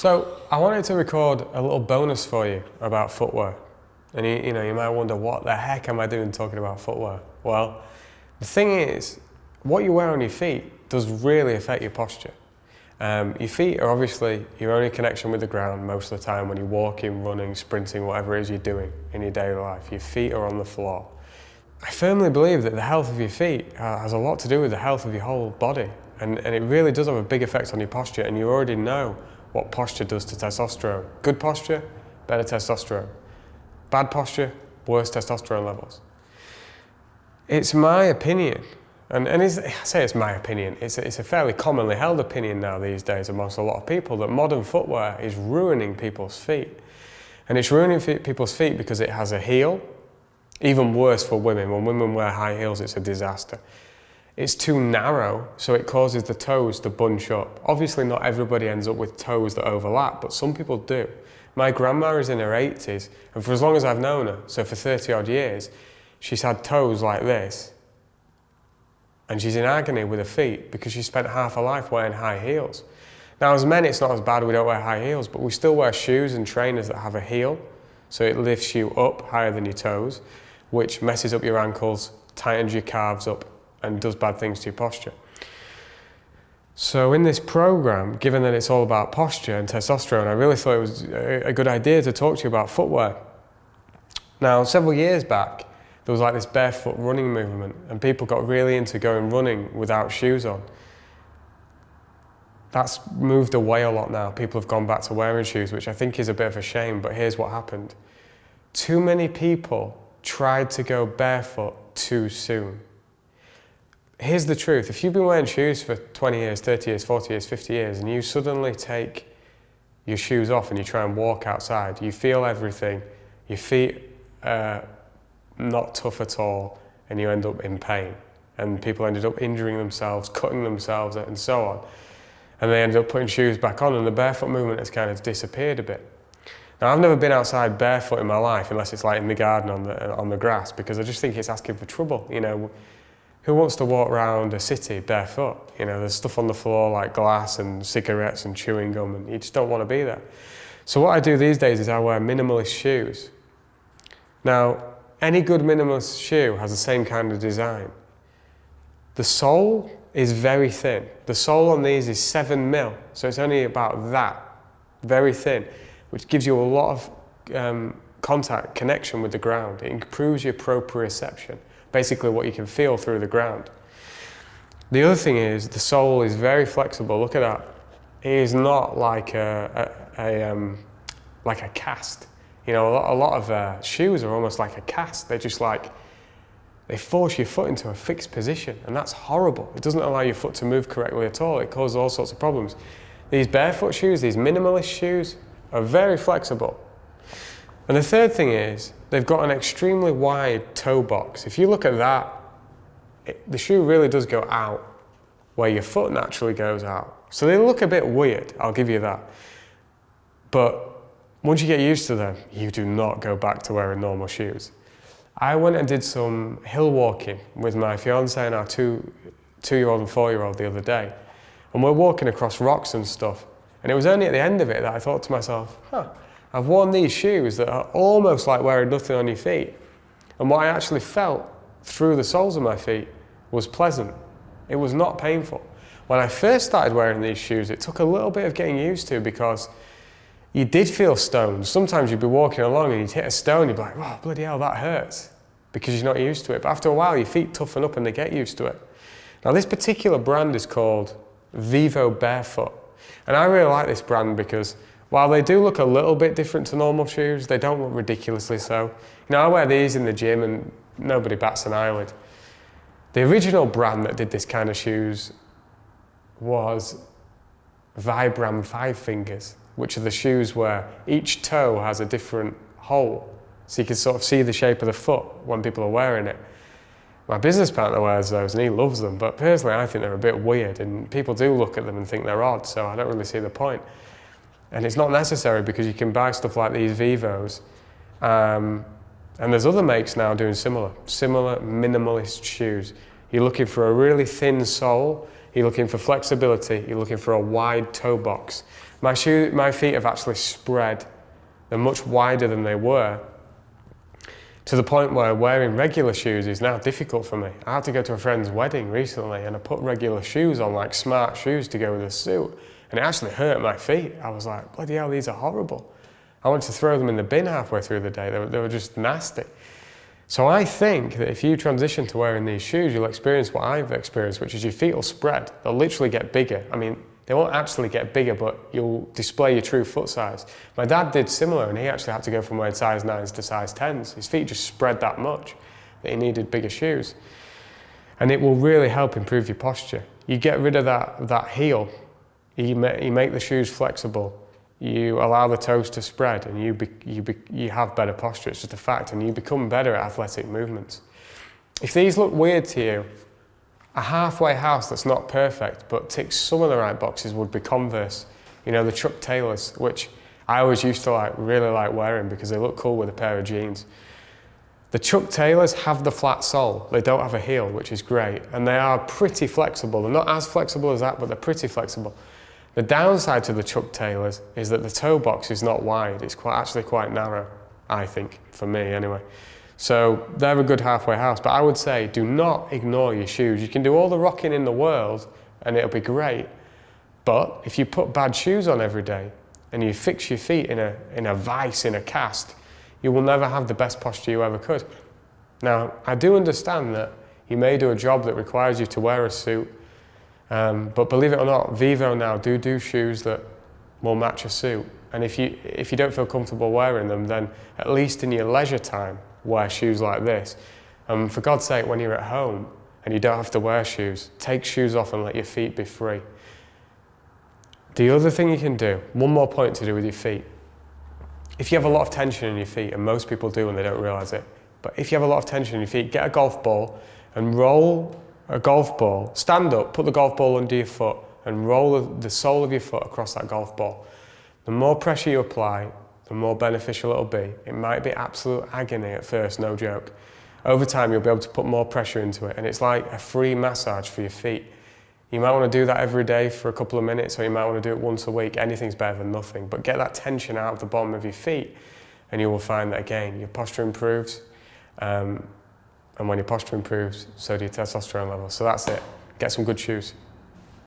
So I wanted to record a little bonus for you about footwear. And you might wonder, what the heck am I doing talking about footwear? Well, the thing is, what you wear on your feet does really affect your posture. Your feet are obviously your only connection with the ground most of the time when you're walking, running, sprinting, whatever it is you're doing in your daily life. Your feet are on the floor. I firmly believe that the health of your feet has a lot to do with the health of your whole body. And it really does have a big effect on your posture, and you already know what posture does to testosterone. Good posture, better testosterone. Bad posture, worse testosterone levels. It's my opinion, and I say it's my opinion, it's a fairly commonly held opinion now these days amongst a lot of people, that modern footwear is ruining people's feet. And it's ruining people's feet because it has a heel. Even worse for women. When women wear high heels, it's a disaster. It's too narrow, so it causes the toes to bunch up. Obviously not everybody ends up with toes that overlap, but some people do. My grandma is in her 80s, and for as long as I've known her, so for 30 odd years, she's had toes like this. And she's in agony with her feet because she spent half her life wearing high heels. Now as men, it's not as bad, we don't wear high heels, but we still wear shoes and trainers that have a heel, so it lifts you up higher than your toes, which messes up your ankles, tightens your calves up, and does bad things to your posture. So in this program, given that it's all about posture and testosterone, I really thought it was a good idea to talk to you about footwear. Now, several years back, there was like this barefoot running movement, and people got really into going running without shoes on. That's moved away a lot now. People have gone back to wearing shoes, which I think is a bit of a shame, but here's what happened. Too many people tried to go barefoot too soon. Here's the truth, if you've been wearing shoes for 20 years, 30 years, 40 years, 50 years, and you suddenly take your shoes off and you try and walk outside, you feel everything, your feet are not tough at all, and you end up in pain. And people ended up injuring themselves, cutting themselves, and so on. And they ended up putting shoes back on, and the barefoot movement has kind of disappeared a bit. Now, I've never been outside barefoot in my life, unless it's like in the garden on the grass, because I just think it's asking for trouble, you know. Who wants to walk around a city barefoot? You know, there's stuff on the floor like glass and cigarettes and chewing gum, and you just don't want to be there. So what I do these days is I wear minimalist shoes. Now, any good minimalist shoe has the same kind of design. The sole is very thin. The sole on these is 7 mil, so it's only about that, very thin, which gives you a lot of connection with the ground. It improves your proprioception. Basically what you can feel through the ground. The other thing is the sole is very flexible. Look at that. It is not like a cast. You know, a lot of shoes are almost like a cast. They're just like, they force your foot into a fixed position, and that's horrible. It doesn't allow your foot to move correctly at all. It causes all sorts of problems. These barefoot shoes, these minimalist shoes, are very flexible. And the third thing is, they've got an extremely wide toe box. If you look at that, the shoe really does go out where your foot naturally goes out. So they look a bit weird, I'll give you that. But once you get used to them, you do not go back to wearing normal shoes. I went and did some hill walking with my fiance and our two-year-old and 4-year-old the other day. And we're walking across rocks and stuff. And it was only at the end of it that I thought to myself, I've worn these shoes that are almost like wearing nothing on your feet. And what I actually felt through the soles of my feet was pleasant. It was not painful. When I first started wearing these shoes, it took a little bit of getting used to because you did feel stoned. Sometimes you'd be walking along and you'd hit a stone, you'd be like, oh, bloody hell, that hurts, because you're not used to it. But after a while, your feet toughen up and they get used to it. Now, this particular brand is called Vivo Barefoot. And I really like this brand because while they do look a little bit different to normal shoes, they don't look ridiculously so. You know, I wear these in the gym and nobody bats an eyelid. The original brand that did this kind of shoes was Vibram 5 Fingers, which are the shoes where each toe has a different hole, so you can sort of see the shape of the foot when people are wearing it. My business partner wears those and he loves them, but personally I think they're a bit weird, and people do look at them and think they're odd, so I don't really see the point. And it's not necessary because you can buy stuff like these Vivos. And there's other makes now doing similar minimalist shoes. You're looking for a really thin sole, you're looking for flexibility, you're looking for a wide toe box. My feet have actually spread. They're much wider than they were, to the point where wearing regular shoes is now difficult for me. I had to go to a friend's wedding recently and I put regular shoes on, like smart shoes to go with the suit, and it actually hurt my feet. I was like, bloody hell, these are horrible. I wanted to throw them in the bin halfway through the day. They were just nasty. So I think that if you transition to wearing these shoes, you'll experience what I've experienced, which is your feet will spread. They'll literally get bigger. I mean, they won't actually get bigger, but you'll display your true foot size. My dad did similar, and he actually had to go from wearing size 9s to size 10s. His feet just spread that much that he needed bigger shoes. And it will really help improve your posture. You get rid of that heel, you make the shoes flexible, you allow the toes to spread, and you have better posture. It's just a fact, and you become better at athletic movements. If these look weird to you, a halfway house that's not perfect but ticks some of the right boxes would be Converse. You know, the Chuck Taylors, which I always used to really like wearing because they look cool with a pair of jeans. The Chuck Taylors have the flat sole. They don't have a heel, which is great, and they are pretty flexible. They're not as flexible as that, but they're pretty flexible. The downside to the Chuck Taylors is that the toe box is not wide. It's actually quite narrow, I think, for me anyway. So they're a good halfway house, but I would say do not ignore your shoes. You can do all the rocking in the world and it'll be great, but if you put bad shoes on every day and you fix your feet in a vice, in a cast, you will never have the best posture you ever could. Now, I do understand that you may do a job that requires you to wear a suit, but believe it or not, Vivo now do shoes that will match a suit. And if you don't feel comfortable wearing them, then at least in your leisure time, wear shoes like this. For God's sake, when you're at home and you don't have to wear shoes, take shoes off and let your feet be free. The other thing you can do, one more point to do with your feet. If you have a lot of tension in your feet, and most people do and they don't realise it, but if you have a lot of tension in your feet, get a golf ball and roll a golf ball. Stand up, put the golf ball under your foot and roll the sole of your foot across that golf ball. The more pressure you apply, the more beneficial it'll be. It might be absolute agony at first, no joke. Over time, you'll be able to put more pressure into it, and it's like a free massage for your feet. You might want to do that every day for a couple of minutes, or you might want to do it once a week. Anything's better than nothing, but get that tension out of the bottom of your feet, and you will find that again, your posture improves, and when your posture improves, so do your testosterone levels. So that's it. Get some good shoes.